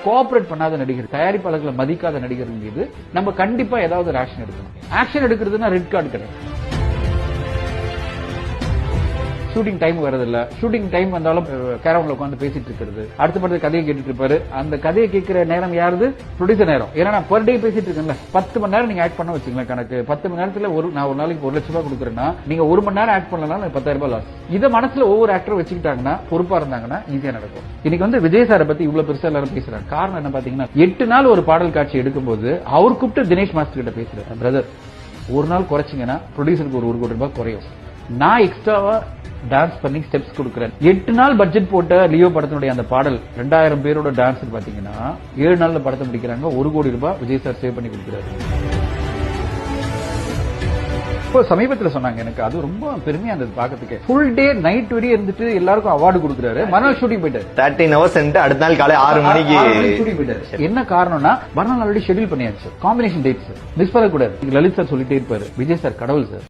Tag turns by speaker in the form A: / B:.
A: Cooperate பண்ணாத நடிகர், தயாரிப்பாளர்களை மதிக்காத நடிகர் மீது நம்ம கண்டிப்பா ஏதாவது ஒரு ஆக்ஷன் எடுக்கணும். ஆக்ஷன் எடுக்கிறதுனா ரெட் கார்டு கிடையாது. ஷூட்டிங் டைம் வரதில்ல, ஷூட்டிங் டைம் வந்தாலும் கேரவன்ல உட்காந்து பேசிட்டு இருக்கிறது, அடுத்த படத்தை கதையை கேட்டுட்டு இருப்பாரு. அந்த கதையை கேட்கிற நேரம் யாருது? ப்ரொடியூசர் நேரம். ஏன்னா நான் பர் டே பேசிட்டு இருக்கேன்ல, 10 மணி நேரம் நீங்க ஆக்ட் பண்ண வச்சுங்களேன் கணக்கு. 10 மணி நேரத்துல நான் ஒரு நாளைக்கு 1 லட்சம் ரூபாய் கொடுக்குறேன்னா நீங்க 1 மணி நேரம் ஆக்ட் பண்ணலாம் 10,000 ரூபாய் லாஸ். இதை மனசுல ஒவ்வொரு ஆக்டரும் வச்சுக்கிட்டாங்கன்னா, பொறுப்பா இருந்தாங்கன்னா ஈஸியா நடக்கும். இன்னைக்கு விஜய் சாரை பத்தி இவ்வளவு பெருசா எல்லாரும் பேசுறாங்க. காரணம் என்ன பாத்தீங்கன்னா, 8 நாள் ஒரு பாடல் காட்சி எடுக்கும்போது அவர் கூப்பிட்டு தினேஷ் மாஸ்டர் கிட்ட பேசுறாரு, பிரதர் ஒரு நாள் குறைச்சிங்கன்னா ப்ரொடியூசருக்கு ஒரு கோடி ரூபாய் குறையும், நான் எக்ஸ்ட்ராவா டான்ஸ் பண்ணி ஸ்டெப்ஸ் கொடுக்குறேன். 8 நாள் பட்ஜெட் போட்ட லியோ படத்தினுடைய அந்த பாடல் 2000 பேரோட டான்ஸ் பாத்தீங்கன்னா 7 நாள்ல படத்தை முடிக்கிறாங்க. 1 கோடி ரூபாய் விஜய் சார் சேவ் பண்ணி கொடுக்கிறாரு. இப்போ சமீபத்தில் சொன்னாங்க, எனக்கு அது ரொம்ப பெருமையா இருந்தது பாக்கிறதுக்கு. ஃபுல் டே நைட் வரையும் இருந்துட்டு எல்லாருக்கும் அவார்டு கொடுக்குறாரு. மறுநாள் ஷூட்டிங் போயிட்டாரு.
B: 13 hours அடுத்த நாள் காலை 6 மணிக்கு
A: ஷூட்டிங் போயிட்டாரு. என்ன காரணம்னா, மறுநாள் ஆல்ரெடி ஷெட்யூல் பண்ணியாச்சு, காம்பினேஷன் டேட்ஸ் மிஸ் பண்ணக்கூடாது. லலித் சார் சொல்லிட்டே இருப்பாரு, விஜய் சார் கடவுள் சார்.